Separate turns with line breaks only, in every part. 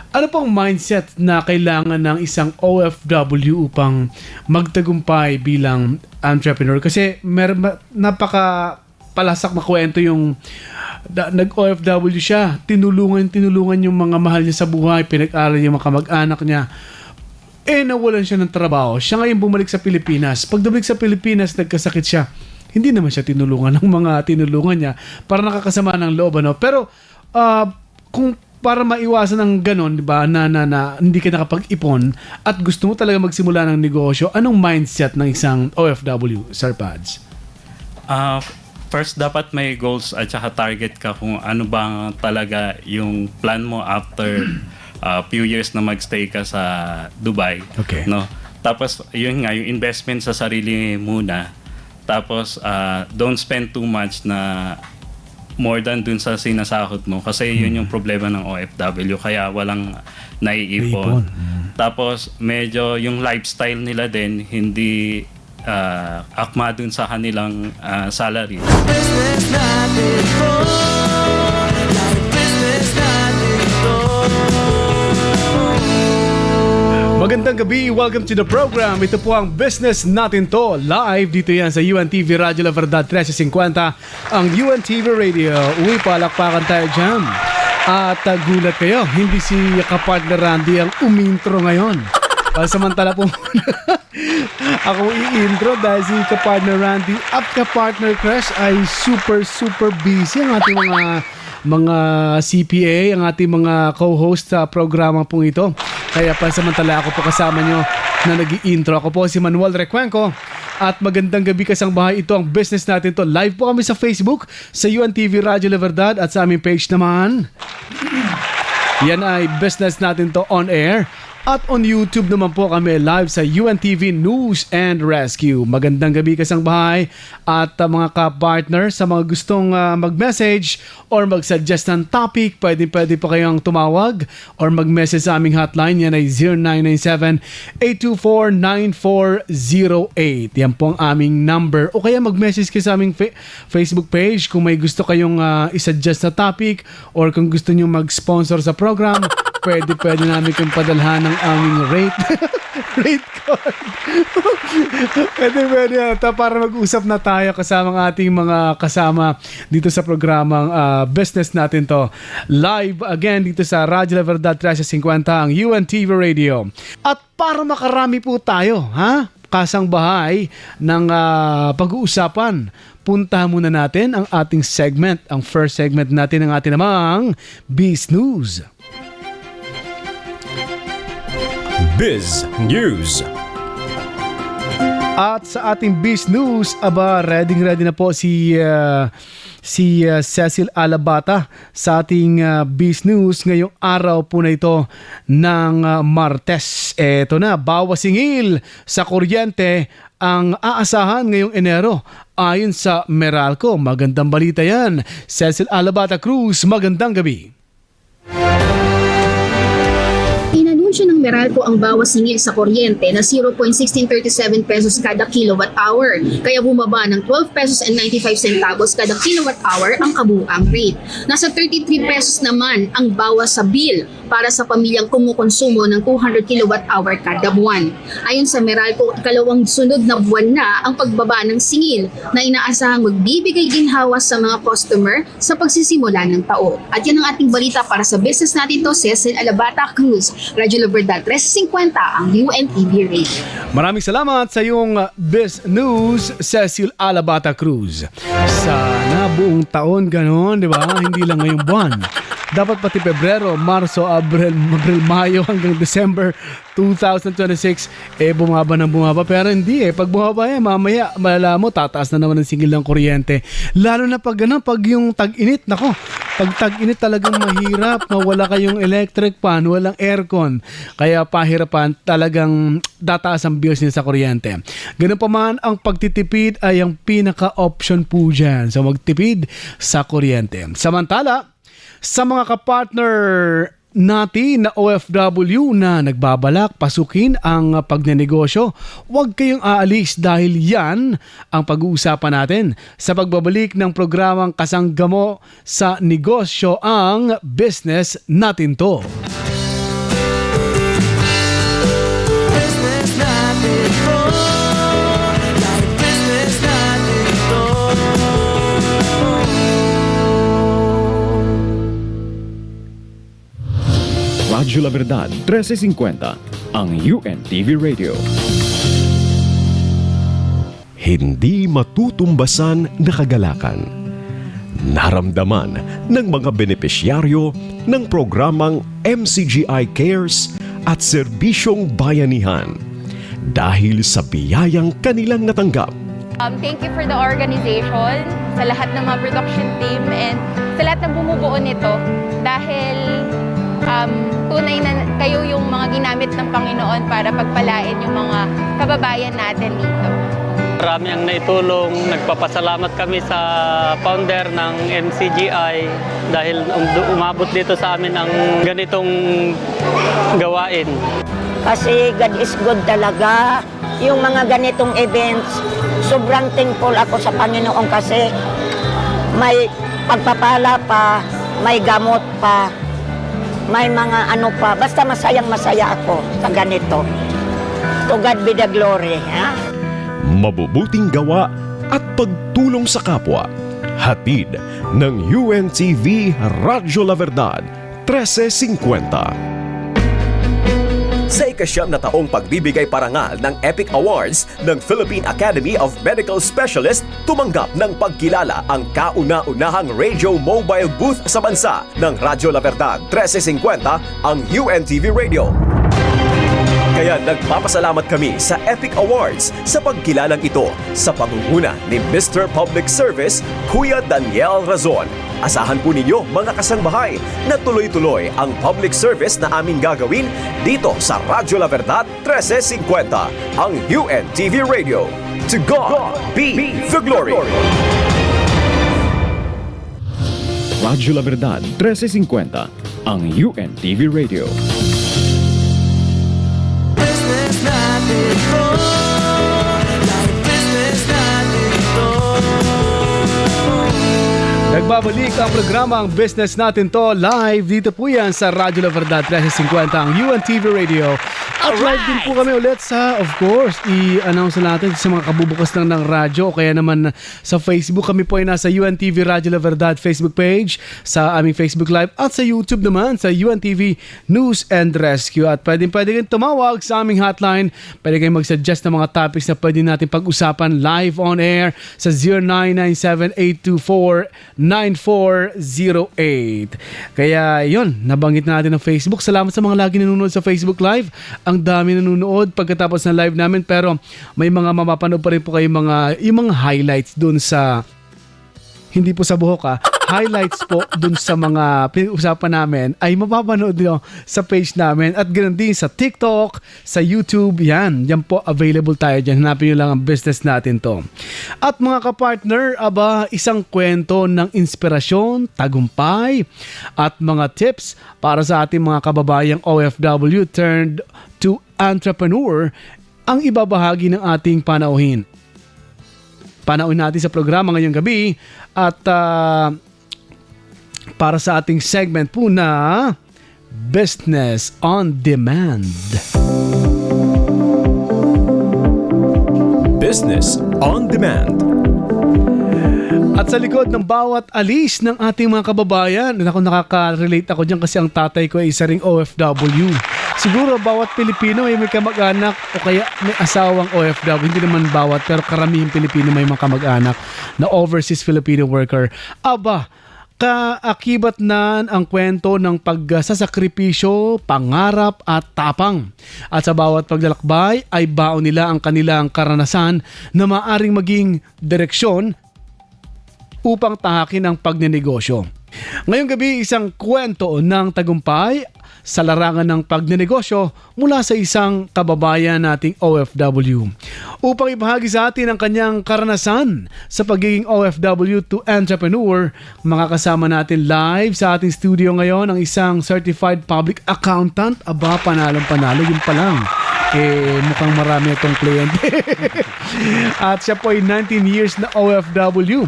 Ano pong mindset na kailangan ng isang OFW upang magtagumpay bilang entrepreneur? Kasi napaka palasak na kwento yung nag-OFW siya. Tinulungan yung mga mahal niya sa buhay, pinag-aral yung mga kamag-anak niya. Nawalan siya ng trabaho. Siya ngayon bumalik sa Pilipinas. Pag bumalik sa Pilipinas, nagkasakit siya. Hindi naman siya tinulungan ng mga tinulungan niya. Para nakakasama ng loob, ano? Pero, kung para maiwasan ng ganon, di ba, na hindi ka nakapag-ipon at gusto mo talaga magsimula ng negosyo, anong mindset ng isang OFW, Sir Pads?
First, dapat may goals at saka target ka kung ano ba talaga yung plan mo after few years na magstay ka sa Dubai.
Okay.
No? Tapos, yun nga, yung investment sa sarili muna. Tapos, don't spend too much na more than dun sa sinasahod mo. Kasi yun yung problema ng OFW. Kaya walang naiipon. Tapos, medyo yung lifestyle nila din, hindi akma dun sa kanilang salary.
Business natin to. Business natin to.
Magandang gabi, welcome to the program. Ito po ang Business Natin To. Live dito yan sa UNTV Radio La Verdad 1350, ang UNTV Radio. Uy, palakpakan tayo dyan. At gulat kayo, hindi si kapartner Randy ang umintro ngayon. Samantala po ako i-intro dahil si kapartner Randy at kapartner Crush ay super busy. Ang ating mga CPA, ang ating mga co-host sa programa pong ito. Kaya pansamantala ako po kasama nyo na nag-i-intro. Ako po si Manuel Recuenco at magandang gabi kasang bahay. Ito ang Business Natin To. Live po kami sa Facebook, sa UNTV Radio La Verdad at sa aming page naman. Yan ay Business Natin To on air. At on YouTube naman po kami live sa UNTV News and Rescue. Magandang gabi kasang bahay at mga ka-partner sa mga gustong mag-message or mag-suggest ng topic, pwede po kayong tumawag or mag-message sa aming hotline. Yan ay 0997-824-9408. Yan po ang aming number. O kaya mag-message kayo sa aming Facebook page kung may gusto kayong isuggest na topic or kung gusto nyo mag-sponsor sa program. Pwede namin kung padalhan ng aming rate card. pwede ito para mag-usap na tayo kasama ang ating mga kasama dito sa programang Business Natin To. Live again dito sa Radyo La Verdad 1350, ang UNTV Radio. At para makarami po tayo, kasang bahay ng pag-uusapan, punta muna natin ang ating segment. Ang first segment natin ang ating namang Biz News.
Biz News.
At sa ating Biz News, ready na po si Cecil Alabata sa ating Biz News ngayong araw po na ito ng Martes. Eto na, bawas singil sa kuryente ang aasahan ngayong Enero ayon sa Meralco. Magandang balita yan. Cecil Alabata Cruz, magandang gabi.
Inanunsyo ng Meralco ang bawas singil sa kuryente na 0.1637 pesos kada kilowatt hour. Kaya bumaba ng 12 pesos and 95 centavos kada kilowatt hour ang kabuuang rate. Nasa 33 pesos naman ang bawas sa bill para sa pamilyang kumukonsumo ng 200 kilowatt hour kada buwan. Ayon sa Meralco, ikalawang sunod na buwan na ang pagbaba ng singil na inaasahang magbibigay ginhawa sa mga customer sa pagsisimula ng taon. At yan ang ating balita para sa Business Natin To. Cecil Alabata Cruz, Radyo La Verdad 1350, ang UNTV Radio.
Maraming salamat sa iyong Biz News, Cecil Alabata Cruz. Sana buong taon ganon, di ba? Hindi lang ngayong buwan. Dapat pati Pebrero, Marso, Abril, Mayo hanggang December 2026 bumaba. Pero hindi pag bumaba mamaya malala mo tataas na naman ang singil ng kuryente. Lalo na pag yung tag-init, nako. Pag tag-init talagang mahirap, mawala kayong electric fan, walang aircon. Kaya pahirapan, talagang tataas ang bills niya sa kuryente. Ganun pa man, ang pagtitipid ay ang pinaka-option po dyan. So magtipid sa kuryente. Samantala, sa mga kapartner natin na OFW na nagbabalak pasukin ang pagnenegosyo, huwag kayong aalis dahil yan ang pag-uusapan natin sa pagbabalik ng programang Kasanggamo sa Negosyo, ang Business Natin To.
natin to. Live business natin to.
Radyo La Verdad 1350, ang UNTV Radio.
Hindi matutumbasan na kagalakan. Naramdaman ng mga benepisyaryo ng programang MCGI Cares at Serbisyong Bayanihan dahil sa biyayang kanilang natanggap.
Thank you for the organization, sa lahat ng mga production team, and sa lahat ng bumubuo nito dahil tunay na kayo yung mga ginamit ng Panginoon para pagpalain yung mga kababayan natin dito.
Marami ang naitulong. Nagpapasalamat kami sa founder ng MCGI dahil umabot dito sa amin ang ganitong gawain.
Kasi God is good talaga. Yung mga ganitong events, sobrang thankful ako sa Panginoon kasi may pagpapala pa, may gamot pa, may mga ano pa. Basta masayang-masaya ako sa ganito. To God be the glory. Ha?
Mabubuting gawa at pagtulong sa kapwa. Hatid ng UNTV Radyo La Verdad 1350. Sa ikasyam na taong pagbibigay parangal ng Epic Awards ng Philippine Academy of Medical Specialists, tumanggap ng pagkilala ang kauna-unahang radio mobile booth sa bansa ng Radyo La Verdad 1350, ang UNTV Radio. Kaya nagpapasalamat kami sa Epic Awards sa pagkilalang ito sa pangunguna ni Mr. Public Service, Kuya Daniel Razon. Asahan po ninyo mga kasangbahay na tuloy-tuloy ang public service na aming gagawin dito sa Radyo La Verdad 1350, ang UNTV Radio. To God be the glory!
Radyo La Verdad 1350, ang UNTV Radio.
Business natin to. Live business natin to.
Nagbabalik ang programa ang Business Natin To live. Dito po yan sa Radyo La Verdad 1350, ang UNTV Radio. At live din po kami ulit sa, of course, i-announce natin sa mga kabubukas lang ng radyo. Kaya naman sa Facebook, kami po ay nasa UNTV Radyo La Verdad Facebook page, sa aming Facebook Live, at sa YouTube naman sa UNTV News and Rescue. At pwede kayong tumawag sa aming hotline. Pwede kayong mag-suggest ng mga topics na pwede natin pag-usapan live on air sa 0997-824-9408. Kaya yun, nabanggit na natin ng Facebook. Salamat sa mga lagi nanonood sa Facebook Live. Ang dami nanonood pagkatapos ng live namin, pero may mga mapapanood pa rin po kayo yung mga highlights dun sa, hindi po sa buhok highlights po dun sa mga pinag-usapan namin ay mapapanood nyo sa page namin, at ganoon din sa TikTok, sa YouTube. Yan po, available tayo dyan. Hanapin nyo lang ang Business Natin To. At mga kapartner, isang kwento ng inspirasyon, tagumpay, at mga tips para sa ating mga kababayang OFW turned to entrepreneur ang ibabahagi ng ating panauhin. Panauhin natin sa programa ngayong gabi, at para sa ating segment po na Business on Demand.
Business on Demand.
At sa likod ng bawat alis ng ating mga kababayan, nakaka-relate ako dyan kasi ang tatay ko ay isa ring OFW. Siguro bawat Pilipino ay may kamag-anak o kaya may asawang OFW. Hindi naman bawat, pero karamihang Pilipino may mga kamag-anak na overseas Filipino worker. Kaakibat na ang kwento ng pagsasakripisyo, pangarap at tapang. At sa bawat paglalakbay ay baon nila ang kanilang karanasan na maaring maging direksyon upang tahakin ang pagnenegosyo. Ngayong gabi, isang kwento ng tagumpay sa larangan ng pagnenegosyo mula sa isang kababayan nating OFW. Upang ibahagi sa atin ang kanyang karanasan sa pagiging OFW to entrepreneur, makakasama natin live sa ating studio ngayon ang isang certified public accountant. Panalong-panalo, yun pa lang. Mukhang marami itong kliyente. At siya po ay 19 years na OFW.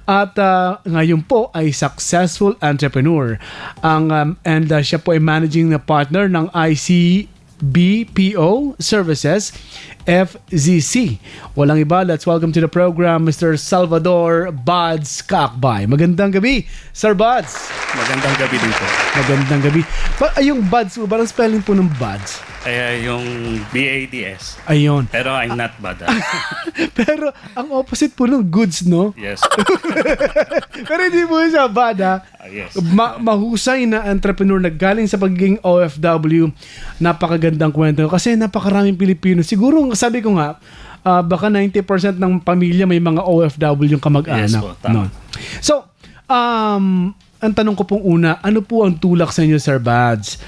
At ngayon po ay successful entrepreneur. And siya po ay managing na partner ng BPO Services, FZC. Walang iba, let's welcome to the program Mr. Salvador Buds Kaakbay. Magandang gabi, Sir Buds.
Magandang gabi din po.
Magandang gabi. Yung Buds, parang spelling po ng Buds.
Ay, yung BADS.
Ayun.
Pero I'm not bad.
Pero ang opposite po ng goods, no?
Yes.
Pero hindi po siya bad, ha?
Yes.
Mahusay na entrepreneur na galing sa pagiging OFW. Napakagandang kwento. Kasi napakaraming Pilipino. Siguro, sabi ko nga, baka 90% ng pamilya may mga OFW yung kamag-anak.
Yes po, tama.
No? So, ang tanong ko pong una, ano po ang tulak sa inyo, Sir Buds,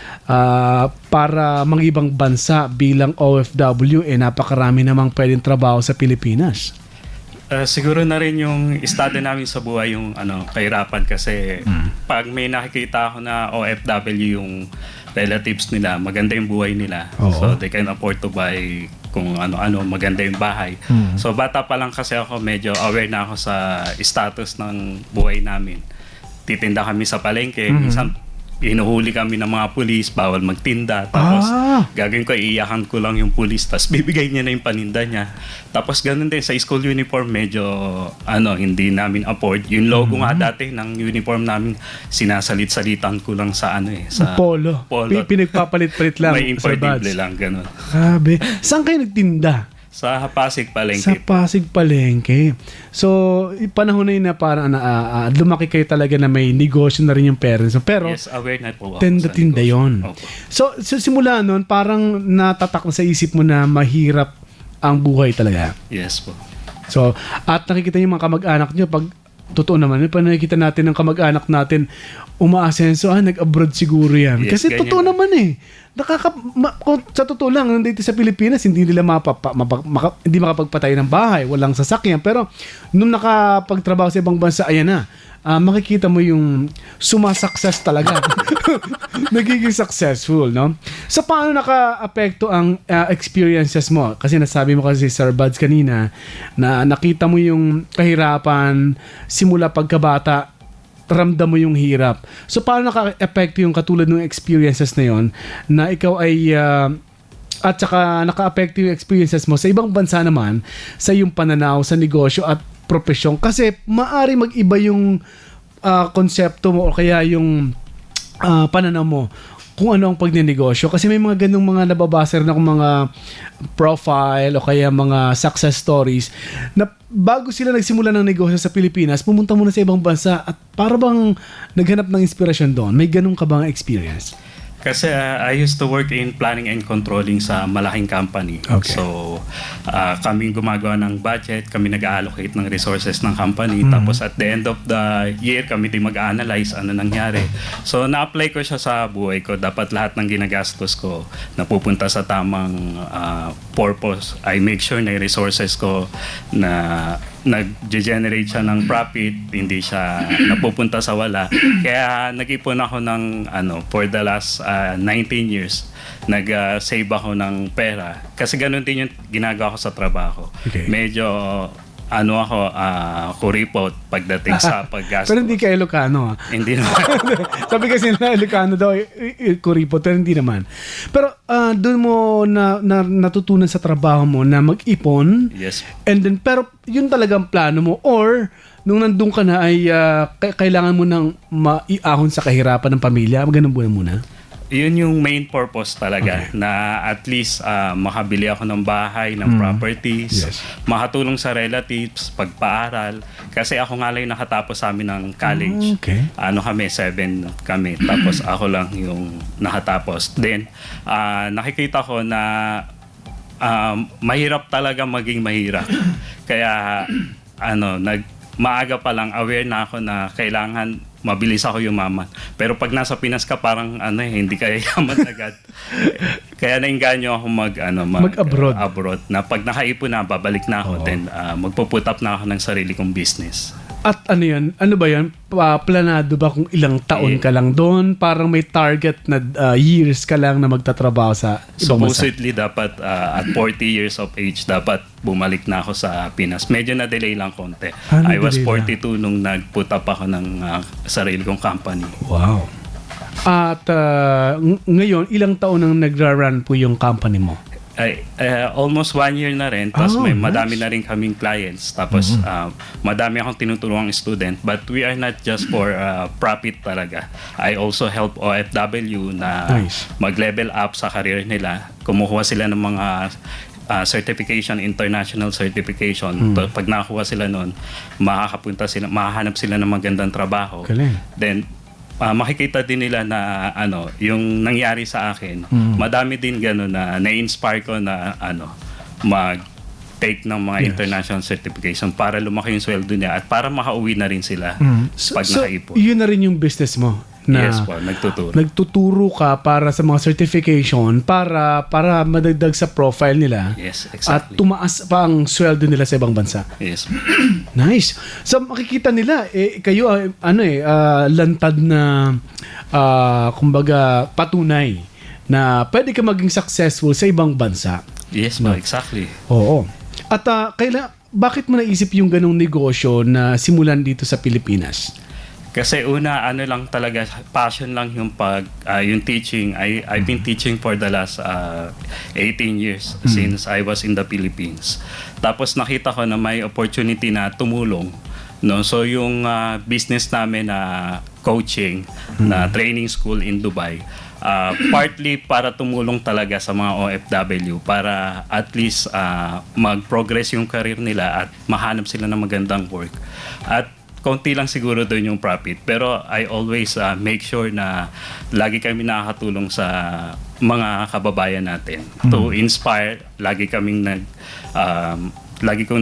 para mga ibang bansa bilang OFW, napakarami namang pwedeng trabaho sa Pilipinas?
Siguro na rin yung estado namin sa buhay yung kahirapan kasi pag may nakikita ako na OFW yung relatives nila, maganda yung buhay nila.
Oo.
So they can afford to buy kung ano-ano, maganda yung bahay. So bata pa lang kasi ako, medyo aware na ako sa status ng buhay namin. Titinda kami sa palengke, minsan hinuhuli kami ng mga pulis, bawal magtinda. Tapos gagawin ko, iiyakan ko lang yung pulis, tapos bibigay niya na yung paninda niya. Tapos ganun din sa school uniform, medyo hindi namin afford. Yung logo nga dati ng uniform namin, sinasalit-salitan ko lang sa sa
Polo. Pinagpapalit-palit lang.
may
Sir Buds.
imperdible lang, ganun.
Grabe. Saan kayo nagtinda?
Sa Pasig
Sa
Palengke.
Pasig Palengke. So, panahon na yun na parang lumaki kayo talaga na may negosyo na rin yung parents. Pero,
Yes, aware na po ako
tinda
sa
yun.
negosyo. Opo.
So, simula nun, parang natatak na sa isip mo na mahirap ang buhay talaga.
Yes po.
So, at nakikita niyo yung mga kamag-anak niyo pag totoo naman, pag nakikita natin ng kamag-anak natin umaasenso, nag-abroad siguro yan.
Yes,
Kasi
ganyan
totoo
na.
naman kung sa totoo lang, nandito sa Pilipinas, hindi nila hindi makapagpatay ng bahay, walang sasakyan. Pero, nung nakapagtrabaho sa ibang bansa, ayan na, makikita mo yung sumasukses talaga. Nagiging successful, no? So, paano naka-apekto ang experiences mo? Kasi nasabi mo kasi, Sir Buds, kanina, na nakita mo yung kahirapan simula pagkabata, ramdam mo yung hirap. So, paano naka-apekto yung katulad ng experiences na yon na ikaw ay at saka naka-apekto yung experiences mo sa ibang bansa naman sa iyong pananaw sa negosyo at profesyon? Kasi maari mag-iba yung konsepto mo o kaya yung pananaw mo kung ano ang pagnenegosyo. Kasi may mga ganung mga nababasa rin akong mga profile o kaya mga success stories na bago sila nagsimula ng negosyo sa Pilipinas, pumunta muna sa ibang bansa at para bang naghanap ng inspirasyon doon. May ganun ka bang experience?
Kasi I used to work in planning and controlling sa malaking company.
Okay.
So, kami gumagawa ng budget, kami nag-allocate ng resources ng company. Tapos at the end of the year, kami din mag-analyze ano nangyari. So, na-apply ko siya sa buhay ko. Dapat lahat ng ginagastos ko napupunta sa tamang purpose. I make sure na yung resources ko na nag-generate siya ng profit, hindi siya napupunta sa wala. Kaya nag-ipon ako ng for the last 19 years, nag-save ako ng pera. Kasi ganun din yung ginagawa ko sa trabaho.
Okay.
Medyo kuripot pagdating sa paggastos.
Pero hindi ka Ilocano.
Hindi naman.
Sabi kasi na Ilocano daw, kuripot, pero hindi naman. Pero doon mo natutunan sa trabaho mo na mag-ipon.
Yes.
And then, pero yun talagang plano mo. Or, nung nandun ka na ay kailangan mo nang maiahon sa kahirapan ng pamilya. Ganun muna.
Yun yung main purpose talaga, na at least makabili ako ng bahay, ng properties,
Yes.
makatulong sa relatives, pagpaaral. Kasi ako nga lang yung nakatapos sa amin ng college.
Okay.
Kami, 7 kami. Tapos ako lang yung nakatapos. Then, nakikita ko na mahirap talaga maging mahirap. Kaya, maaga pa lang aware na ako na kailangan mabilis ako yumaman. Pero pag nasa Pinas ka, parang hindi kaya yaman agad. Kaya nainganyo ako mag-abroad. Abroad. Na pag nakaipon na, babalik na ako. Then magpo-put up na ako ng sarili kong business.
At ano yan? Ano ba yan? Planado ba kung ilang taon ka lang doon? Parang may target na years ka lang na magtatrabaho sa ibang bansa?
Supposedly, dapat at 40 years of age, dapat bumalik na ako sa Pinas. Medyo na-delay lang konti. I was 42 nung nag-put up ako ng sarili kong company.
Wow. At ngayon, ilang taon nang nagra-run po yung company mo?
Almost 1 year na rin. Tapos
Oh,
may
nice.
madami na rin kaming clients. Tapos madami akong tinutulungang student. But we are not just for profit talaga. I also help OFW na
Nice.
mag-level up sa career nila. Kumukuha sila ng mga certification, international certification. Pag nakakuha sila nun, makahanap sila ng magandang trabaho.
Galing.
Then makikita din nila na yung nangyari sa akin. Madami din gano'n na na-inspire ko na mag-take ng mga international certification para lumaki yung sweldo niya at para makauwi na rin sila pag nakaipon.
Yun na rin yung business mo? Na
Yes po, nagtuturo.
Nagtuturo ka para sa mga certification para madagdag sa profile nila.
Yes,
At
exactly.
tumaas pa ang sweldo nila sa ibang bansa.
Yes.
Nice. So makikita nila kayo lantad na kumbaga patunay na pwede ka maging successful sa ibang bansa.
Yes po, exactly.
Oo. At bakit mo naisip yung ganong negosyo na simulan dito sa Pilipinas?
Kasi una, lang talaga, passion lang yung yung teaching. I've been teaching for the last 18 years since I was in the Philippines. Tapos nakita ko na may opportunity na tumulong. No? So yung business namin na coaching, na training school in Dubai, partly para tumulong talaga sa mga OFW para at least mag-progress yung career nila at mahanap sila ng magandang work. At konti lang siguro doon yung profit. Pero I always make sure na lagi kami nakakatulong sa mga kababayan natin to inspire. Lagi kong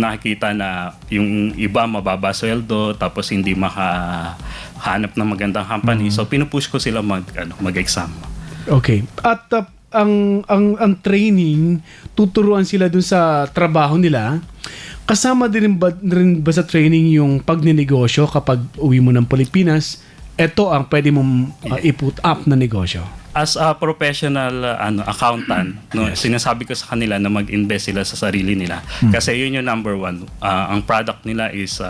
nakikita na yung iba mababa sweldo tapos hindi makahanap ng magandang company. So pinupush ko sila mag-exam.
Okay. At ang training, tuturuan sila dun sa trabaho nila. Kasama din ba sa training yung pagninegosyo kapag uwi mo ng Pilipinas? Ito ang pwede mong i-put up na negosyo.
As a professional accountant, sinasabi ko sa kanila na mag-invest sila sa sarili nila. Kasi yun yung number one. Ang product nila is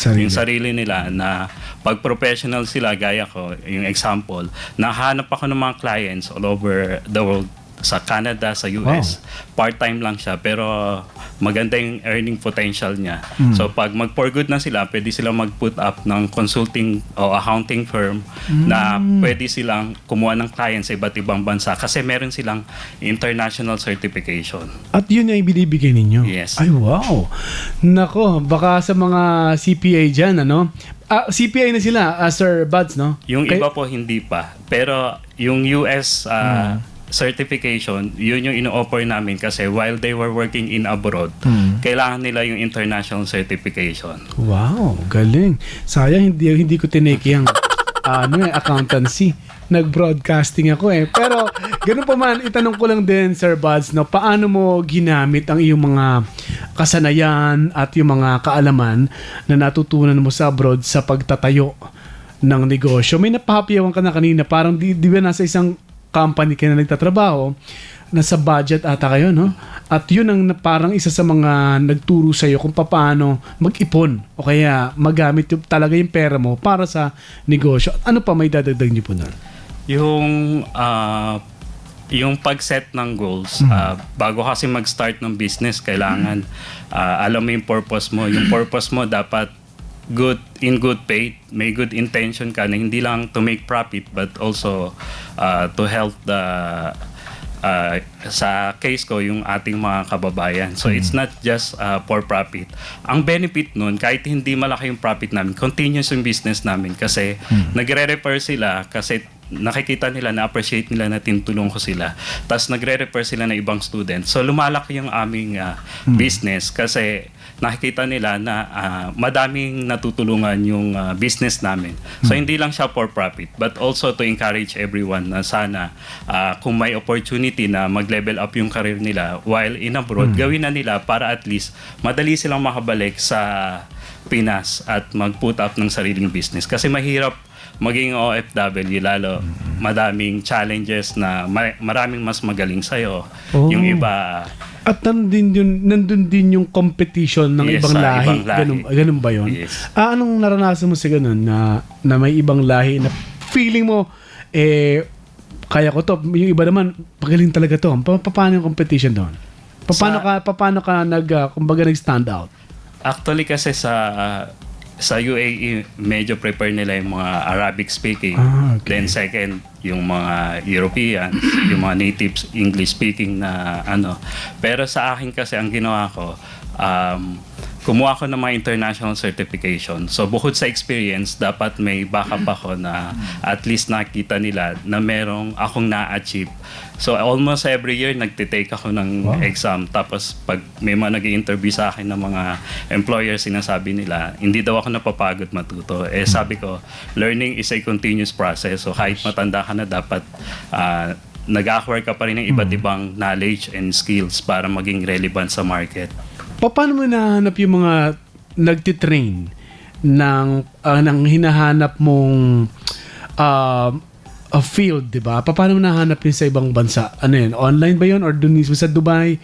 yung sarili nila na pag professional sila, gaya ko, yung example, nahanap ako ng mga clients all over the world, sa Canada, sa US. Part-time lang siya pero maganda yung earning potential niya. So pag mag-for good na sila, pwede silang mag-put up ng consulting o accounting firm na pwede silang kumuha ng clients sa iba't ibang bansa kasi meron silang international certification.
At yun ay binibigay ninyo?
Yes.
Ay, wow! Nako, baka sa mga CPA dyan, CPA na sila, Sir Buds, no?
Yung iba po hindi pa. Pero yung US certification, yun yung ino-offer namin kasi while they were working in abroad, kailangan nila yung international certification.
Wow, galing. Sayang hindi ko tinake yung accountancy. Nag-broadcasting ako Pero ganun pa man, itanong ko lang din, Sir Buds, no, paano mo ginamit ang iyong mga kasanayan at yung mga kaalaman na natutunan mo sa abroad sa pagtatayo ng negosyo? May napahapiyawan ka na kanina, parang di ba nasa isang company kayo na nagtatrabaho, nasa budget ata kayo, no? At yun ang parang isa sa mga nagturo sa iyo kung paano mag-ipon o kaya magamit talaga yung pera mo para sa negosyo. Ano pa may dadagdag niyo po nun?
Yung pag-set ng goals, bago kasi mag-start ng business, kailangan alam mo yung purpose mo. Yung purpose mo dapat in good faith, may good intention ka na hindi lang to make profit but also to help sa case ko yung ating mga kababayan. So it's not just for profit. Ang benefit nun, kahit hindi malaki yung profit namin, continuous yung business namin kasi nagre-refer sila kasi nakikita nila, na-appreciate nila na tinutulong ko sila. Tapos nagre-refer sila na ibang students. So lumalaki yung aming business kasi nakikita nila na madaming natutulungan yung business namin. So hindi lang siya for profit but also to encourage everyone na sana kung may opportunity na mag-level up yung career nila while in abroad, gawin na nila para at least madali silang makabalik sa Pinas at mag-put up ng sariling business. Kasi mahirap maging OFW, lalo madaming challenges na maraming mas magaling sa'yo. Yung iba...
At nandun din yung competition ng
Yes,
ibang
sa
lahi.
ibang lahi.
Ganun ba yun?
Yes.
Anong naranasan mo sa ganun na may ibang lahi na feeling mo kaya ko to. Yung iba naman, pagaling talaga to. Paano yung competition doon? Paano ka kumbaga nag-stand out?
Actually kasi sa UAE, medyo prepare nila yung mga Arabic speaking.
Okay.
Then second, yung mga Europeans, yung mga natives English speaking na ano. Pero sa akin kasi ang ginawa ko, kumuha ko ng mga international certification. So bukod sa experience, dapat may backup ako na at least nakita nila na merong akong na-achieve. So almost every year nagtitake ako ng exam. Tapos pag may mga nag-i-interview sa akin ng mga employers, sinasabi nila, hindi daw ako napapagod matuto. Sabi ko, learning is a continuous process. So kahit matanda ka na, dapat nag-acquire ka pa rin ng iba't ibang knowledge and skills para maging relevant sa market.
Paano mo nahanap yung mga nagtitrain ng hinahanap mong field, di ba? Paano mo nahanap yun sa ibang bansa? Ano yun? Online ba yun? Or dun mismo sa Dubai?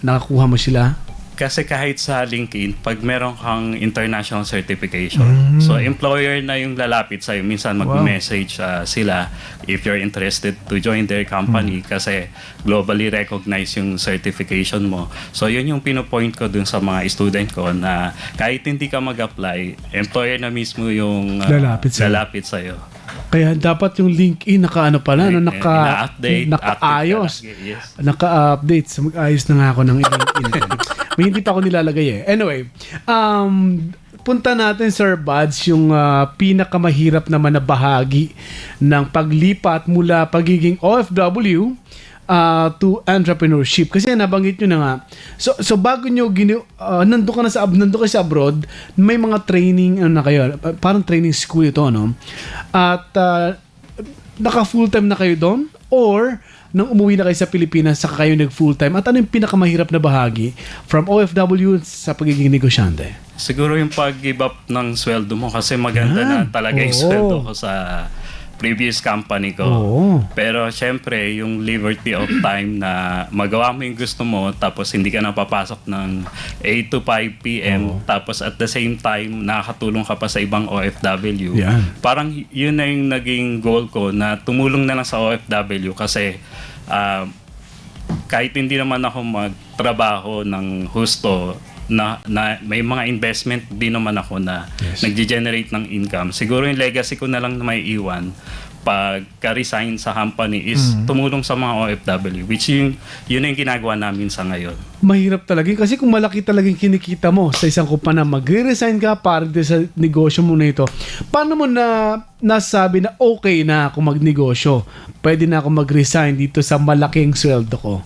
Nakakuha mo sila?
Kasi kahit sa LinkedIn, pag meron kang international certification, so employer na yung lalapit sa'yo. Minsan mag-message sila if you're interested to join their company kasi globally recognized yung certification mo. So yun yung pinopoint ko dun sa mga student ko na kahit hindi ka mag-apply, employer na mismo yung lalapit sa'yo.
Kaya dapat yung LinkedIn naka-ano pala,
ina-update,
naka-ayos.
Yes.
Naka-update. So mag-ayos na nga ako ng LinkedIn. May hindi pa ako nilalagay eh. Anyway, punta natin, Sir Buds, yung pinakamahirap naman na bahagi ng paglipat mula pagiging OFW to entrepreneurship. Kasi nabanggit nyo na nga. So bago nyo nandun ka sa abroad, may mga training, na kayo, parang training school ito, no? At naka full-time na kayo doon? Or nang umuwi na kayo sa Pilipinas, saka kayo nag-full-time? At ano yung pinakamahirap na bahagi from OFW sa pagiging negosyante?
Siguro yung pag-give up ng sweldo mo kasi maganda na talaga yung sweldo ko sa previous company ko. Pero syempre, yung liberty of time na magawa mo yung gusto mo tapos hindi ka napapasok ng 8 to 5 p.m. Tapos at the same time, nakakatulong ka pa sa ibang OFW. Parang yun na yung naging goal ko na tumulong na lang sa OFW kasi kahit hindi naman ako magtrabaho ng husto, na may mga investment din naman ako na nag-generate ng income. Siguro yung legacy ko na lang na may iwan pagka-resign sa company is tumulong sa mga OFW, which yun yung ginagawa namin sa ngayon.
Mahirap talaga kasi kung malaki talaga yung kinikita mo sa isang kumpanya, magre-resign ka para sa negosyo mo na ito. Paano mo nasabi na okay na ako magnegosyo? Pwede na ako mag-resign dito sa malaking sweldo ko?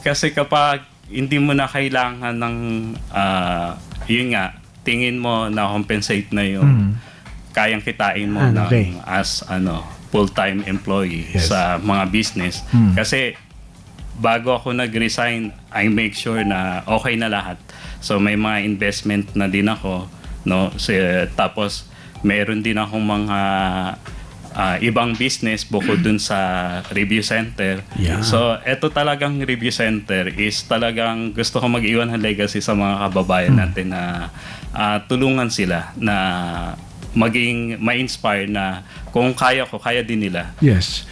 Kasi kapag hindi mo na kailangan ng yun nga, tingin mo na compensate na yung kayang kitain mo as full-time employee sa mga business. Kasi bago ako nag-resign, I make sure na okay na lahat. So may mga investment na din ako, no? Tapos meron din akong mga ibang business bukod dun sa review center. So, eto talagang review center is talagang gusto ko mag-iwan ng legacy sa mga kababayan natin na tulungan sila na maging ma-inspire na kung kaya ko, kaya din nila.
Yes.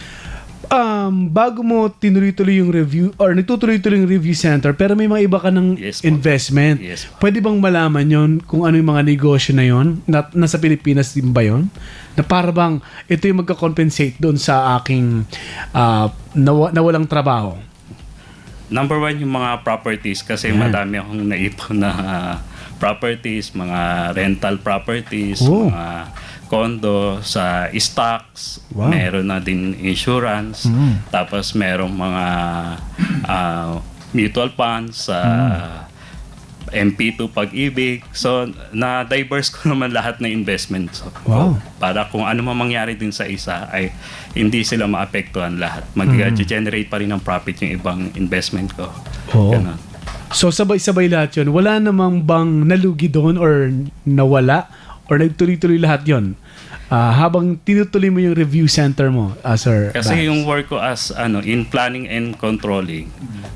Bago mo tinuloy-tuloy yung review or nagtutuloy-tuloy yung review center pero may mga iba ka ng investment. Pwede bang malaman yon kung ano yung mga negosyo na yon? Nasa Pilipinas din ba yon? Na para bang ito yung magka-compensate doon sa aking nawalang trabaho?
Number one, yung mga properties kasi madami akong naipon na properties, mga rental properties, mga condo, sa stocks, meron na din insurance, tapos merong mga mutual funds sa MP2 Pag-ibig. So, na-diverse ko naman lahat ng investment. So, para kung ano man mangyari din sa isa, ay hindi sila maapektuhan lahat. Mag-generate pa rin ng profit yung ibang investment ko. Ganun.
So, sabay-sabay lahat yun. Wala namang bang nalugi doon or nawala or nagtuloy-tuloy lahat yon habang tinutuloy mo yung review center mo, Sir
Kasi
Bads?
yung work ko as in planning and controlling,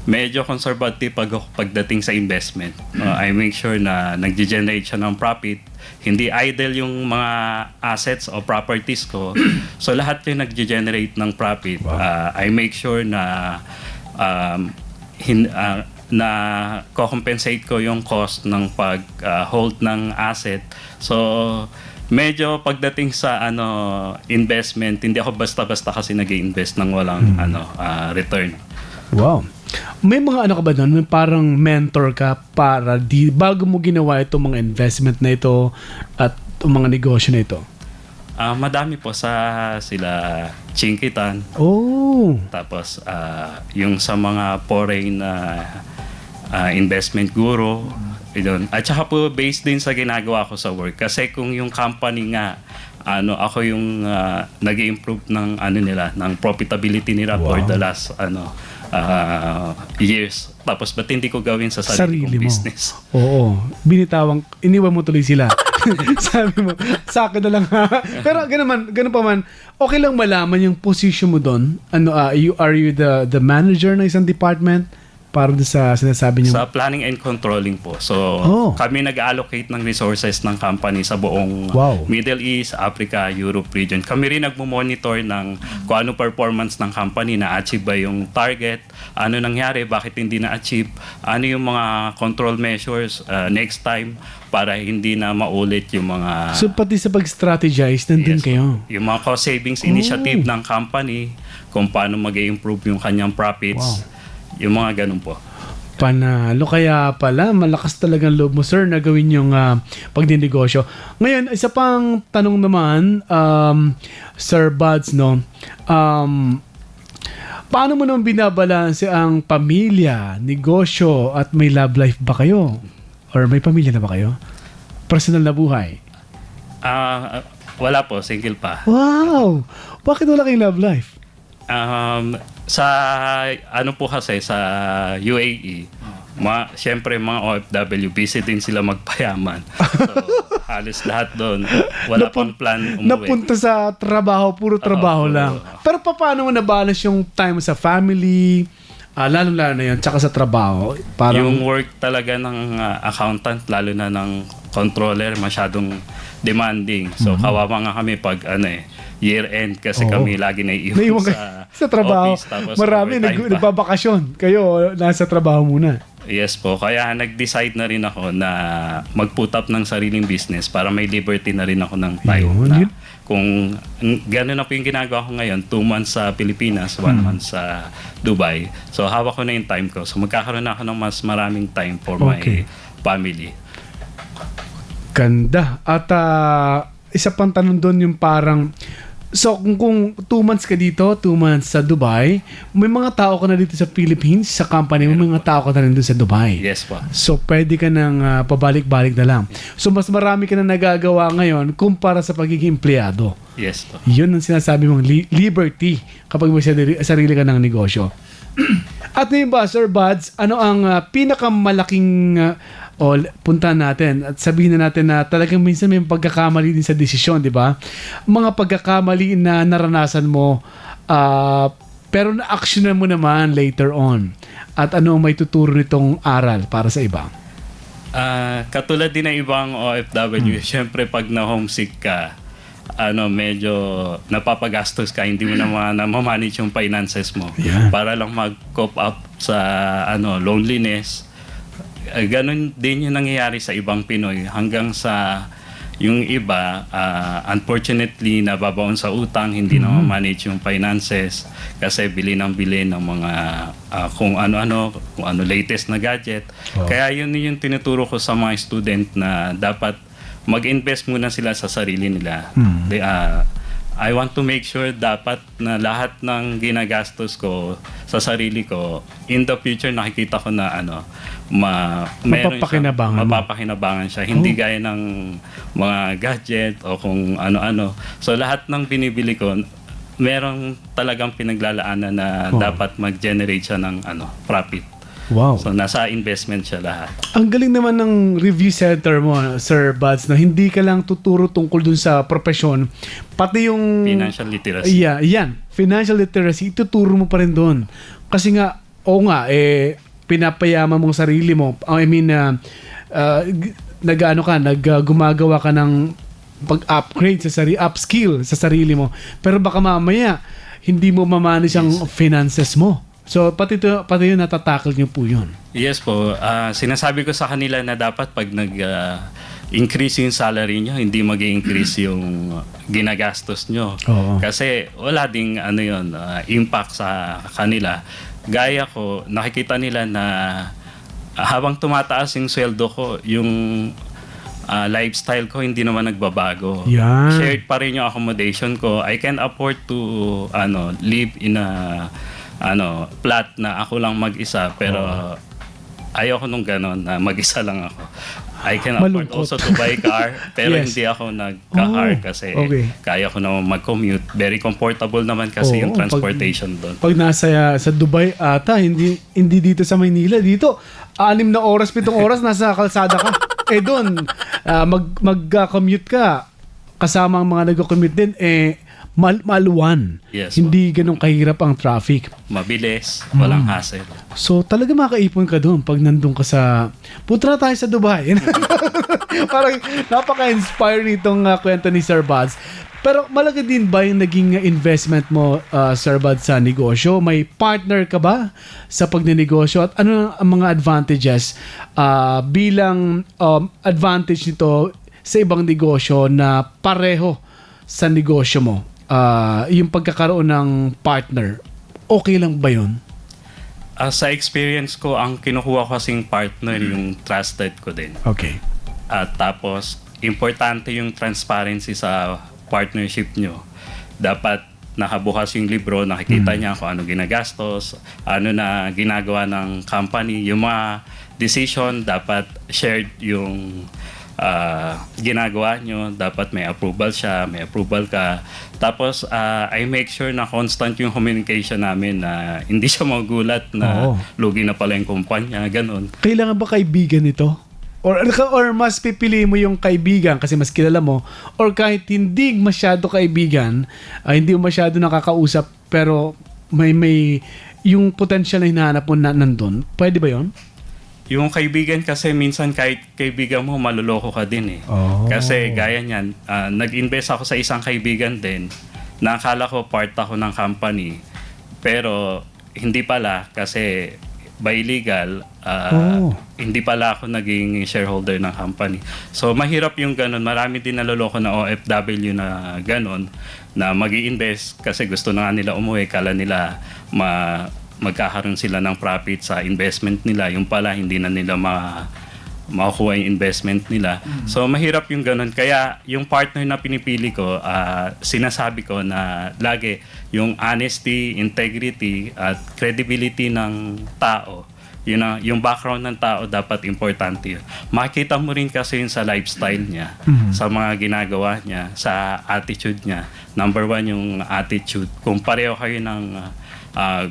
medyo conservative pagdating sa investment. I make sure na nag-generate siya ng profit. Hindi idle yung mga assets o properties ko. So lahat yung nag-generate ng profit. I make sure na na co-compensate ko yung cost ng pag-hold ng asset. So medyo pagdating sa investment, hindi ako basta-basta kasi nag-i-invest ng walang return.
Wow. May mga ka ba doon? May parang mentor ka para bago mo ginawa itong mga investment na ito at mga negosyo na ito?
Madami po sila Chinkitan.
Oh.
Tapos yung sa mga foreign investment guru. Yun. At saka po based din sa ginagawa ko sa work. Kasi kung yung company nga, ako yung nag-improve ng nila, ng profitability nila for the last years. Tapos ba't hindi ko gawin sa sarili kong
mo.
business?
Oo. Iniwan mo tuloy sila. Sabi mo, sa akin na lang ha. Pero ganun pa man, okay lang malaman yung position mo doon. Are you the manager ng isang department? Para sa sinasabi niyo?
Sa planning and controlling po. So, kami nag-allocate ng resources ng company sa buong Middle East, Africa, Europe region. Kami rin nagmo-monitor ng kung ano performance ng company, na-achieve ba yung target, ano nangyari, bakit hindi na-achieve, ano yung mga control measures next time para hindi na maulit yung mga...
So, pati sa pag-strategize, nandun kayo?
Yung mga cost savings initiative ng company, kung paano mag-improve yung kanyang profits, yung mga ganun po.
Panalo. Kaya pala, malakas talagang loob mo, sir, na gawin yung pagdinegosyo. Ngayon, isa pang tanong naman, Sir Bads, no? Paano mo naman binabalanse ang pamilya, negosyo, at may love life ba kayo? Or may pamilya na ba kayo? Personal na buhay?
Wala po, single pa.
Wow! Bakit wala kayong love life?
Sa po kasi sa UAE, syempre mga OFW busy din sila magpayaman. So halos lahat doon wala pang plan umuwi.
Napunta sa trabaho, puro trabaho lang. Pero paano mo na-balance yung time sa family, lalo-lalo na yun, tsaka sa trabaho? Parang...
Yung work talaga ng accountant, lalo na ng controller, masyadong demanding. So kawawa nga kami pag year-end kasi kami lagi naiiwan
sa trabaho.
Office, tapos
marami nagbabakasyon. Kayo, nasa trabaho muna.
Yes po. Kaya nag-decide na rin ako na mag-put up ng sariling business para may liberty na rin ako ng time. Kung gano'n na po yung ginagawa ko ngayon, 2 months sa Pilipinas, 1 month sa Dubai. So hawak ko na yung time ko. So magkakaroon na ako ng mas maraming time for my family.
Ganda. At isa pang tanong doon yung parang, so kung 2 months ka dito, 2 months sa Dubai, may mga tao ka na dito sa Philippines, sa company mo, may mga tao ka na rin doon sa Dubai.
Yes po.
So pwede ka nang pabalik-balik na lang. So mas marami ka na nagagawa ngayon kumpara sa pagiging empleyado.
Yes po.
Yun ang sinasabi mong liberty kapag may sarili ka ng negosyo. At ngayon ba, Sir Bads, ano ang pinakamalaking punta natin at sabihin na natin na talagang minsan may pagkakamali din sa desisyon, di ba? Mga pagkakamali na naranasan mo pero na-actionan mo naman later on. At ano ang may tuturo nitong aral para sa iba?
Katulad din ng ibang OFW, syempre pag na-homesick ka, medyo napapagastos ka, hindi mo naman na-manage yung finances mo. Para lang mag-cope up sa loneliness. Ganon din yung nangyayari sa ibang Pinoy hanggang sa yung iba unfortunately nababaon sa utang, hindi na manage yung finances kasi bili ng mga kung ano latest na gadget. Kaya yun yung tinuturo ko sa mga student na dapat mag-invest muna sila sa sarili nila. I want to make sure dapat na lahat ng ginagastos ko sa sarili ko, in the future nakikita ko na mapapakinabangan siya. Hindi gaya ng mga gadget o kung ano-ano. So lahat ng binibili ko, merong talagang pinaglalaanan na dapat mag-generate siya ng profit.
Wow.
So nasa investment siya lahat.
Ang galing naman ng review center mo, Sir Buds, na hindi ka lang tuturo tungkol dun sa profesyon, pati yung...
Financial literacy.
Yeah, yan. Financial literacy, ituturo mo pa rin doon. Kasi nga, pinapayaman mong sarili mo. I mean, gumagawa ka ng pag-upgrade upskill sa sarili mo. Pero baka mamaya, hindi mo mamanage ang finances mo. So, pati yun, natatakil niyo po yun.
Yes po. Sinasabi ko sa kanila na dapat pag increase yung salary nyo, hindi mag-increase yung ginagastos nyo.
Oo.
Kasi wala ding impact sa kanila. Gaya ko, nakikita nila na habang tumataas yung sweldo ko, yung lifestyle ko hindi naman nagbabago.
Yan.
Shared pa rin yung accommodation ko. I can afford to live in a flat na ako lang mag-isa, pero ayoko nung ganon na mag-isa lang ako. I can afford
Malungkot.
also to buy car, pero
Yes.
hindi ako nagka-car kasi kaya ko naman mag-commute. Very comfortable naman kasi yung transportation doon.
Pag nasa sa Dubai ata, hindi dito sa Maynila. Dito, 6 na oras, 7 oras, nasa kalsada ka. Doon, mag-commute ka. Kasama ang mga nag-commute din, maluwan.
Yes,
Hindi ganun kahirap ang traffic.
Mabilis, walang hassle.
So, talaga makaipon ka doon pag nandun ka sa... Putra tayo sa Dubai. Parang napaka-inspire nitong kwento ni Sir Buds. Pero malaki din ba yung naging investment mo, Sir Buds, sa negosyo? May partner ka ba sa pagnenegosyo? At ano ang mga advantages bilang advantage nito sa ibang negosyo na pareho sa negosyo mo? Yung pagkakaroon ng partner, okay lang ba yun?
Sa experience ko, ang kinukuha ko kasing partner, yung trusted ko din.
Okay.
At tapos, importante yung transparency sa partnership nyo. Dapat nakabukas yung libro, nakikita niya kung ano ginagastos, ano na ginagawa ng company. Yung mga decision, dapat shared yung ginagawa nyo. Dapat may approval siya, may approval ka. Tapos, I make sure na constant yung communication namin na hindi siya magulat na lugi na pala yung kumpanya, ganun.
Kailangan ba kaibigan ito? Or mas pipili mo yung kaibigan kasi mas kilala mo, or kahit hindi masyado kaibigan, hindi mo masyado nakakausap, pero may yung potential na hinahanap mo na nandun, pwede ba yon?
Yung kaibigan kasi minsan kahit kaibigan mo, maluloko ka din eh. Kasi gaya niyan, nag-invest ako sa isang kaibigan din na akala ko part ako ng company. Pero hindi pala kasi by legal, hindi pala ako naging shareholder ng company. So mahirap yung ganun. Marami din naloloko na OFW na ganun na mag-i-invest kasi gusto na nga nila umuwi. Kala nila magkakaroon sila ng profit sa investment nila. Yung pala, hindi na nila makukuha yung investment nila. So, mahirap yung ganun. Kaya, yung partner na pinipili ko, sinasabi ko na lagi yung honesty, integrity, at credibility ng tao. Yung background ng tao dapat importante yun. Makikita mo rin kasi yun sa lifestyle niya, sa mga ginagawa niya, sa attitude niya. Number 1, yung attitude. Kung pareho kayo ng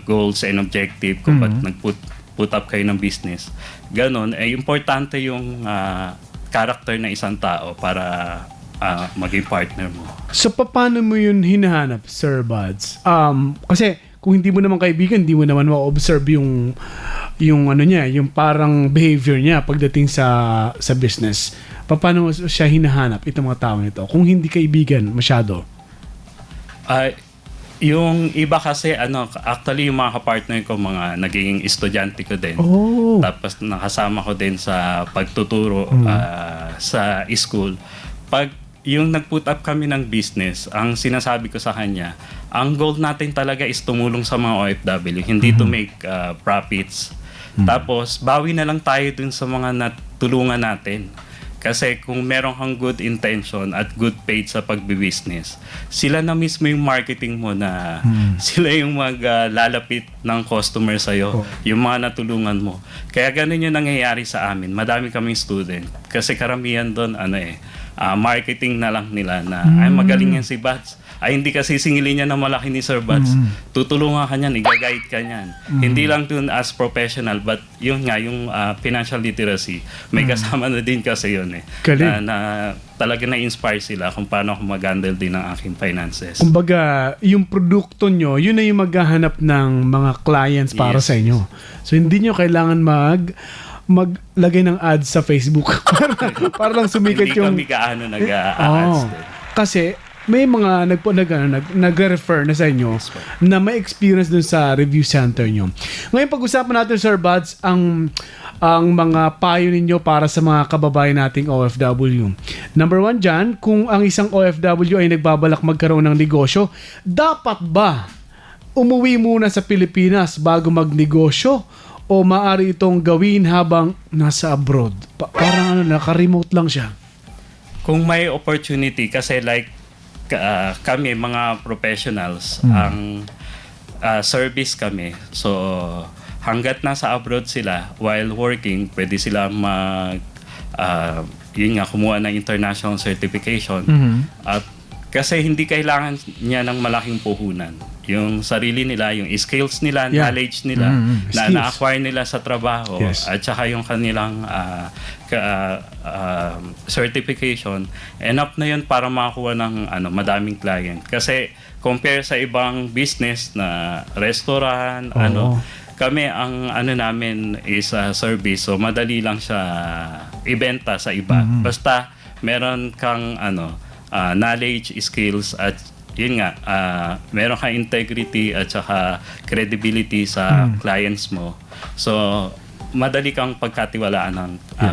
goals and objective, kung ba't nag-put up kayo ng business, ganon, importante yung character ng isang tao para maging partner mo.
So, paano mo yun hinahanap, Sir Buds? Kasi, kung hindi mo naman kaibigan, hindi mo naman ma-observe yung ano niya, yung parang behavior niya pagdating sa business. Paano mo siya hinahanap, itong mga tao nito? Kung hindi kaibigan masyado?
Yung iba kasi, actually yung mga kapartner ko, mga naging estudyante ko din. Tapos nakasama ko din sa pagtuturo sa school. Pag yung nag-put up kami ng business, ang sinasabi ko sa kanya, ang goal natin talaga is tumulong sa mga OFW, hindi to make profits. Tapos, bawi na lang tayo dun sa mga natulungan natin. Kasi kung meron kang good intention at good faith sa pagbibusiness, sila na mismo yung marketing mo na sila yung maglalapit ng customer sa'yo, yung mga natulungan mo. Kaya ganun yung nangyayari sa amin. Madami kaming student. Kasi karamihan doon, marketing na lang nila na, ay magaling yan si Bats. hindi kasi singilin niya na malaki ni Sir Buds. Tutulungan ka niyan, i-guide ka niyan. Hindi lang dun as professional, but yun nga, yung financial literacy, may kasama na din kasi yun eh.
Galing.
Na talaga na-inspire sila kung paano ako mag-handle din ng aking finances.
Kumbaga, yung produkto nyo, yun na yung maghahanap ng mga clients para
Yes.
sa inyo. So, hindi nyo kailangan maglagay ng ads sa Facebook para lang sumikat
Hindi
yung...
kami kaano nag-a-ads.
Oo. Kasi may mga nagre-refer na sa inyo na may experience dun sa review center nyo. Ngayon pag-usapan natin, Sir Buds, ang mga payo ninyo para sa mga kababayan nating OFW. Number 1 dyan, kung ang isang OFW ay nagbabalak magkaroon ng negosyo, dapat ba umuwi muna sa Pilipinas bago magnegosyo o maaari itong gawin habang nasa abroad? Parang naka-remote lang siya.
Kung may opportunity, kasi like kami mga professionals, ang service kami. So hanggat nasa abroad sila while working, pwede sila yun nga, kumuha ng international certification. At kasi hindi kailangan niya ng malaking puhunan. Yung sarili nila, yung skills nila, knowledge nila, na
Skills.
na-acquire nila sa trabaho,
Yes.
at saka yung kanilang certification, enough na yun para makakuha ng madaming client. Kasi compare sa ibang business na restaurant, kami ang namin is service, so madali lang siya ibenta sa iba. Basta meron kang knowledge, skills, at yun nga, meron kang integrity at saka credibility sa clients mo. So madali kang pagkatiwalaan ng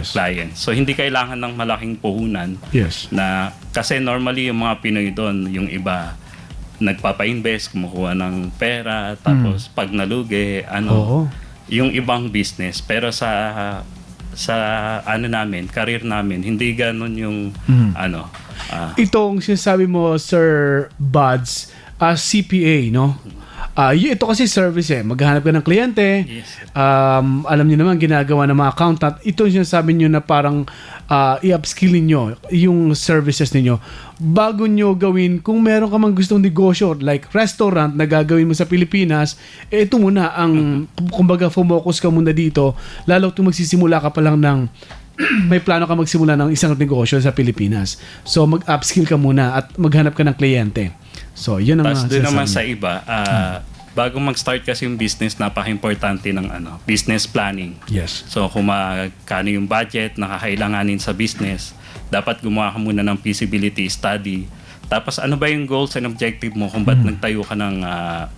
client. So hindi kailangan ng malaking puhunan.
Yes.
Na kasi normally yung mga Pinoy doon, yung iba nagpapa-invest, kumukuha ng pera, tapos pag nalugi, yung ibang business. Pero sa namin, career namin, hindi ganun yung
Itong sinasabi mo, Sir Buds, CPA, no? Ito kasi service maghahanap ka ng kliyente.
Yes.
Alam niyo naman, ginagawa ng mga accountant. Ito yung sinasabi niyo na parang i-upskillin niyo yung services niyo bago niyo gawin. Kung meron ka mang gustong negosyo like restaurant na gagawin mo sa Pilipinas, ito muna ang kumbaga focus ka muna dito, lalo kung magsisimula ka pa lang ng may plano ka magsimula ng isang negosyo sa Pilipinas. So mag-upskill ka muna at maghanap ka ng kliyente. So yun ang
Tapos doon naman sa
sinasabi.
iba, bago mag-start kasi yung business, napaka-importante ng business planning.
Yes.
So kung magkano yung budget na kakailanganin sa business, dapat gumawa ka muna ng feasibility study. Tapos ano ba yung goals and objective mo kung ba't nagtayo ka ng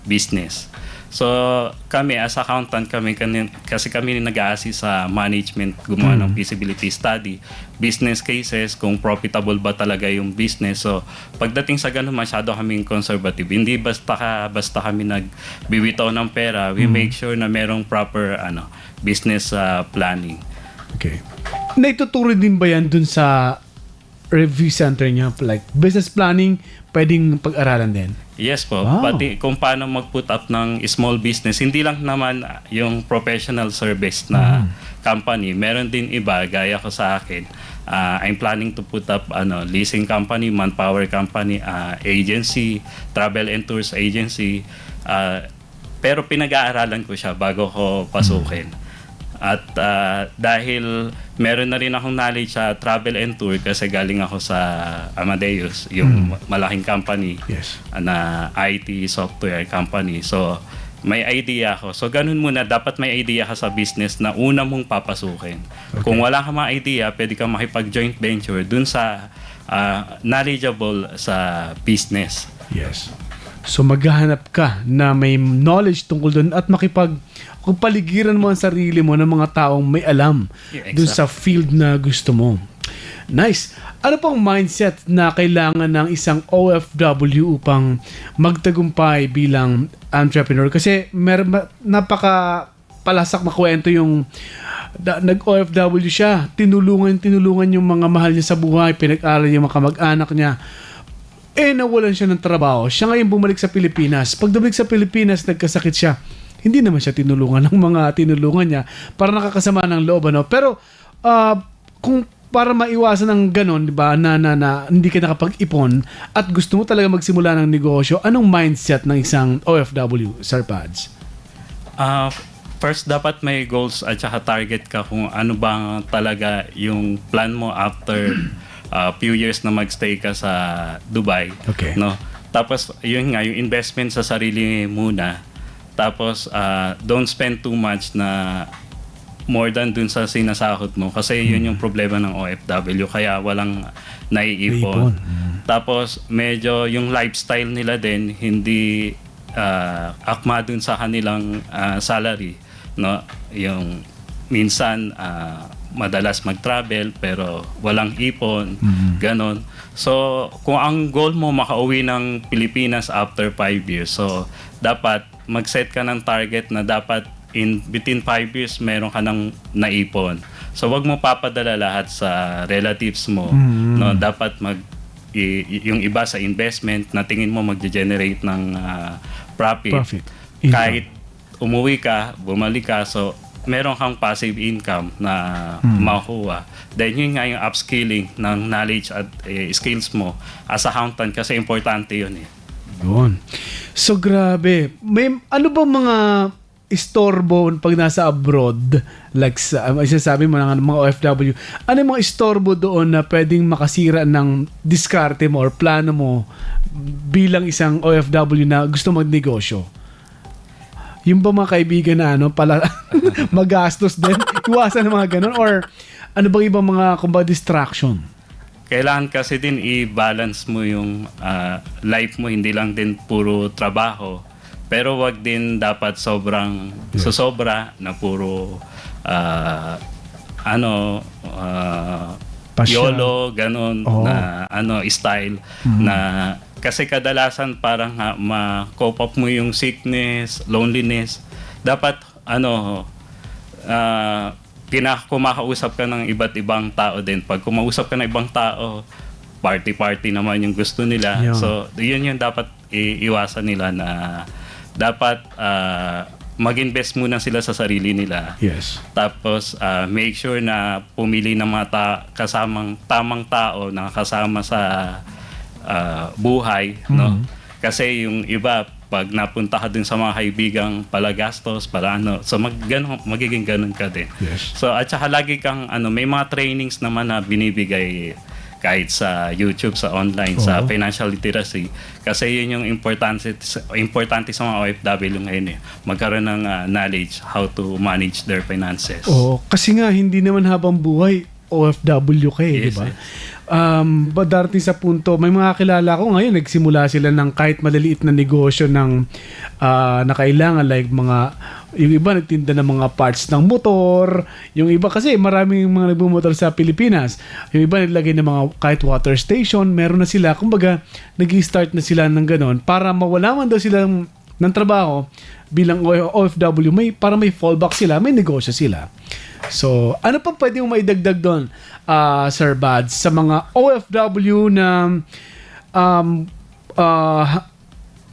business. So kami as accountant, kasi kami nag-a-assist sa management, gumawa ng feasibility study, business cases, kung profitable ba talaga yung business. So pagdating sa ganun, masyado kaming conservative. Hindi basta kami nagbibitaw ng pera. We make sure na merong proper business planning.
Okay. Naituturo din ba yan dun sa review center niya? Like business planning, pwedeng pag-aralan din?
Yes po.
Wow.
Pati kung paano mag-put up ng small business. Hindi lang naman yung professional service na company. Meron din iba, gaya ko sa akin. I'm planning to put up leasing company, manpower company, agency, travel and tours agency. Pero pinag-aaralan ko siya bago ko pasukin. At dahil meron na rin akong knowledge sa travel and tour kasi galing ako sa Amadeus, yung malaking company.
Yes.
Na IT software company. So may idea ako. So ganun muna, dapat may idea ka sa business na una mong papasukin.
Okay.
Kung wala ka mga idea, pwede kang makipag-joint venture dun sa knowledgeable sa business.
Yes. So maghahanap ka na may knowledge tungkol doon at kung paligiran mo ang sarili mo ng mga taong may alam doon sa field na gusto mo. Nice. Ano pang mindset na kailangan ng isang OFW upang magtagumpay bilang entrepreneur? Kasi napaka palasak na kwento yung nag-OFW siya. Tinulungan yung mga mahal niya sa buhay. Pinag-aral yung mga kamag-anak niya. Nawalan siya ng trabaho. Siya ngayon bumalik sa Pilipinas. Pag bumalik sa Pilipinas, nagkasakit siya. Hindi naman siya tinulungan ng mga tinulungan niya para nakakasama ng loob. Pero kung para maiwasan ng ganon, di ba, na hindi ka nakapag-ipon at gusto mo talaga magsimula ng negosyo, anong mindset ng isang OFW, Sir Pads?
First, dapat may goals at saka target ka kung ano ba talaga yung plan mo after few years na magstay ka sa Dubai.
Okay.
No? Tapos, yun nga, yung investment sa sarili muna. Tapos, don't spend too much na more than dun sa sinasahod mo. Kasi yun yung problema ng OFW. Kaya walang naiipon. Tapos, medyo yung lifestyle nila din, hindi akma dun sa kanilang salary. No? Yung minsan, madalas mag-travel pero walang ipon, ganon. So, kung ang goal mo makauwi ng Pilipinas after 5 years, so dapat mag-set ka ng target na dapat within 5 years meron ka ng naipon. So, wag mo papadala lahat sa relatives mo. No, dapat yung iba sa investment na tingin mo magge-generate ng profit. Kahit umuwi ka, bumalik ka, so meron kang passive income na makuha. Then yun nga yung upskilling ng knowledge at skills mo as accountant kasi importante yun eh.
Yun. So grabe. May ano ba mga istorbo pag nasa abroad? Like sabi mo ng mga OFW, ano yung mga istorbo doon na pwedeng makasira ng diskarte mo or plano mo bilang isang OFW na gusto magnegosyo? Yung ba mga kaibigan na pala magastos din? Iwasan ng mga ganun? Or ano bang ibang mga kumbaga distraction?
Kailangan kasi din i-balance mo yung life mo, hindi lang din puro trabaho. Pero wag din dapat sobrang susobra na puro YOLO, ganun, na style na kasi kadalasan parang ma-cope up mo yung sickness, loneliness. Dapat kumakausap ka ng iba't ibang tao din. Pag kumausap ka ng ibang tao, party-party naman yung gusto nila.
Yeah.
So, yun yung dapat iwasan nila na dapat mag-invest muna sila sa sarili nila.
Yes.
Tapos, make sure na pumili ng mga tamang tao na kasama sa buhay, no? Kasi yung iba, pag napunta ka dun sa mga kaibigang palagastos, so magiging ganun ka din.
Yes.
So, at saka lagi kang, may mga trainings naman na binibigay kahit sa YouTube, sa online, sa financial literacy. Kasi yun yung importante sa mga OFW ngayon eh. Magkaroon ng knowledge how to manage their finances.
Kasi nga, hindi naman habang buhay, OFW ka di ba? Darating sa punto, may mga kilala ko ngayon, nagsimula sila ng kahit maliliit na negosyo ng na kailangan, like yung iba nagtinda ng mga parts ng motor, yung iba kasi maraming mga nagbumotor sa Pilipinas, yung iba naglagay ng mga kahit water station, meron na sila, kumbaga nag-i-start na sila ng ganon para mawala man daw sila ng trabaho bilang OFW, para may fallback sila, may negosyo sila. So, ano pa pwede mong maidagdag doon, Sir Bads, sa mga OFW na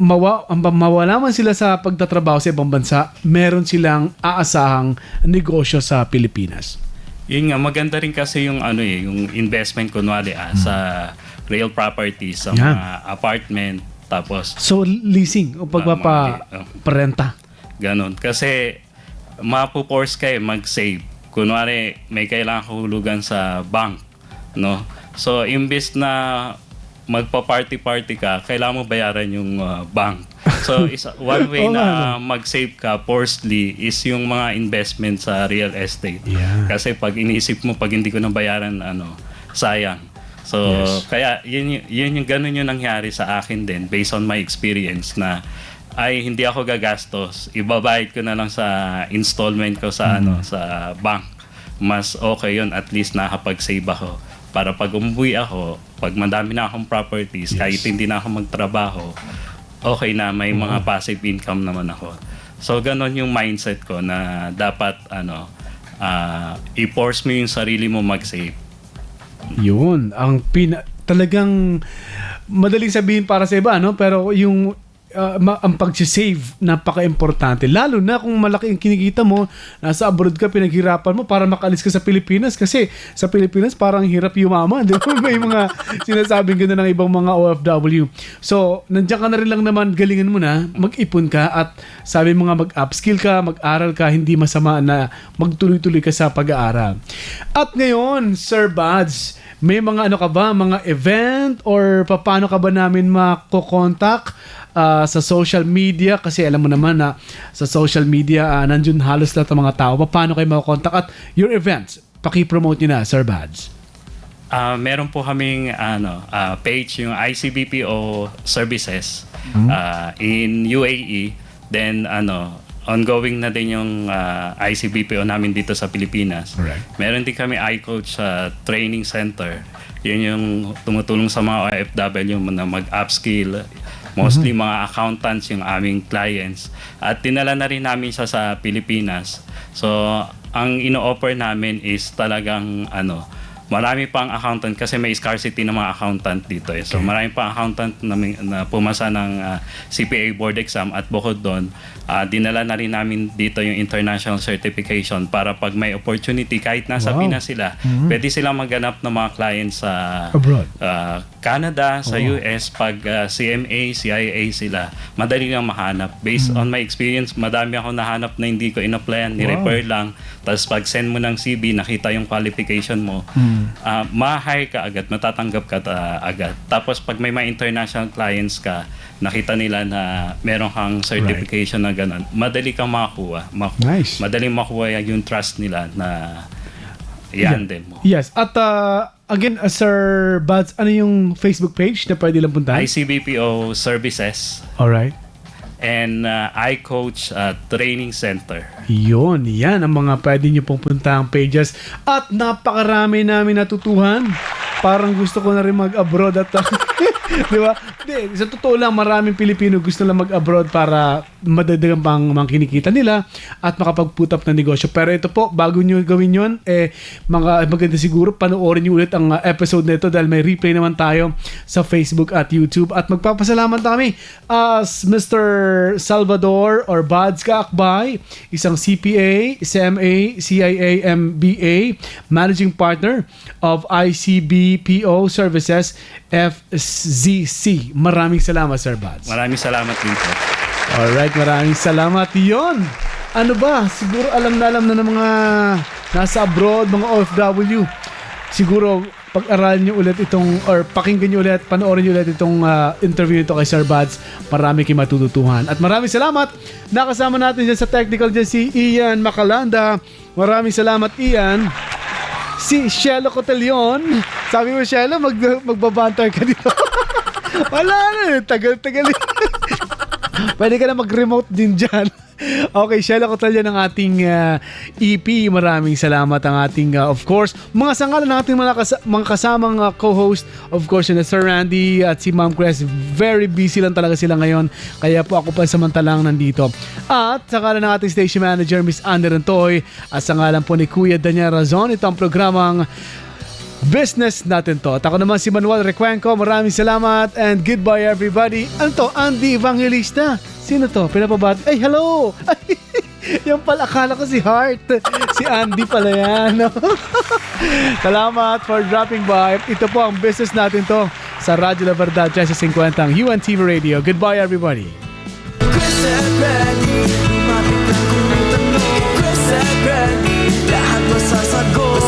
mawala man sila sa pagtatrabaho sa ibang bansa, meron silang aasahang negosyo sa Pilipinas?
Yun nga, maganda rin kasi yung yung investment kunwari sa real properties, sa mga apartment, tapos
so leasing o pagpaparenta.
Ganon. Kasi mapuporce kayo mag-save. Kunwari, may kailangan kahulugan sa bank, no? So, imbes na magpa-party-party ka, kailangan mo bayaran yung bank. So, one way na mag-save ka forcedly is yung mga investment sa real estate.
Yeah.
Kasi pag iniisip mo, pag hindi ko nang bayaran, sayang. So, kaya yun yung ganun yung nangyari sa akin din based on my experience na hindi ako gagastos, ibabayad ko na lang sa installment ko sa sa bank. Mas okay yun, at least nakapag-save ako para pag umuwi ako, pag madami na akong properties, kahit hindi na ako magtrabaho, okay na, may mga passive income naman ako. So ganon yung mindset ko na dapat i-force mo yung sarili mo mag-save. Yun
ang talagang madaling sabihin para sa iba, pero yung ang pag-save napaka-importante. Lalo na kung malaki ang kinikita mo, nasa abroad ka, pinaghirapan mo para makalis ka sa Pilipinas. Kasi sa Pilipinas parang hirap yumaman. Di ba? May mga sinasabing ganda ng ibang mga OFW. So, nandiyan ka na rin lang naman, galingan mo na, mag-ipon ka at sabi mo nga mag-upskill ka, mag-aral ka, hindi masama na magtuloy-tuloy ka sa pag-aaral. At ngayon, Sir Bads, may mga ano ka ba, mga event or paano ka ba namin makokontak sa social media? Kasi alam mo naman na sa social media, nandiyon halos lahat ng mga tao. Paano kayo makokontak at your events? Paki-promote nyo na, Sir Bads.
Meron po kaming page, yung ICBPO services in UAE. Then ongoing na din yung ICBPO namin dito sa Pilipinas.
Alright.
Meron din kami iCoach training center. Yun yung tumutulong sa mga OFW na mag-upskill. Mostly mga accountants yung aming clients. At dinala na rin namin siya sa Pilipinas. So, ang ino-offer namin is talagang marami pang accountant kasi may scarcity ng mga accountant dito. So marami pang accountant na pumasa ng CPA board exam at bukod doon, dinala na rin namin dito yung international certification para pag may opportunity kahit nasa Pinas sila, pwede silang maghanap ng mga clients sa
Abroad.
Canada, sa US, pag CMA, CIA sila, madali lang mahanap. Based on my experience, madami ako nahanap na hindi ko in-applyan, ni-refer lang. Tapos pag send mo ng CV, nakita yung qualification mo, ma-hire ka agad, matatanggap ka agad. Tapos pag may mga international clients ka, nakita nila na meron kang certification na gano'n, madali kang makakuha.
Nice.
Madaling makuha yung trust nila na i-handle mo.
Yes. At again, Sir Bads, ano yung Facebook page na pwede lang puntahan?
ICBPO Services
Alright.
and iCoach Training Center.
Yun, yan ang mga pwede nyo pong puntahang pages. At napakarami namin natutuhan. Parang gusto ko na rin mag-abroad at di ba? Di, sa totoo lang, maraming Pilipino gusto lang mag-abroad para madagdagan pang mga kinikita nila at makapag-put up na negosyo. Pero ito po, bago nyo gawin yun, maganda siguro panoorin nyo ulit ang episode na ito dahil may replay naman tayo sa Facebook at YouTube. At magpapasalamat kami as Mr. Salvador or Bads Kaakbay, isang CPA, CMA, CIA, MBA, Managing Partner of ICBPO Services, FZC. Maraming salamat, Sir Bads.
Maraming salamat din po.
Alright, maraming salamat. Yun! Ano ba? Siguro alam na ng mga nasa abroad, mga OFW. Siguro pag-aralan nyo ulit itong, or pakinggan nyo ulit, panoorin nyo ulit itong interview nito kay Sir Bads. Marami kayong matututuhan. At maraming salamat. Nakasama natin dyan sa technical dyan si Ian Macalanda. Maraming salamat, Ian. Si Shelo Cotelion. Sabi mo, Shelo, magbabantar ka dito. Wala na, tagal-tagal. Pwede ka na mag-remote din dyan. Okay, Shelo Cotelion ang ating EP. Maraming salamat ang ating, of course, mga sangalan ng ating mga kasamang co-host. Of course, yun na Sir Randy at si Ma'am Cress. Very busy lang talaga sila ngayon. Kaya po ako pa samantalang nandito. At sa ngalan ng ating station manager, Miss Anne Rentoy. At sa ngalan po ni Kuya Daniel Razon, ito ang programang Business Natin To. At ako naman si Manuel Recuenco. Maraming salamat and goodbye everybody. Ano to? Andy Evangelista. Sino to? Pinapabati. Ay, hello! Ay, yung pala, akala ko si Heart. Si Andy pala yan. Salamat for dropping by. Ito po ang Business Natin To sa Radyo La Verdad 1350 ang UNTV Radio. Goodbye everybody.
Chris and Brandy, lumapit ang kumutanong. Chris and Brandy, lahat masasagot.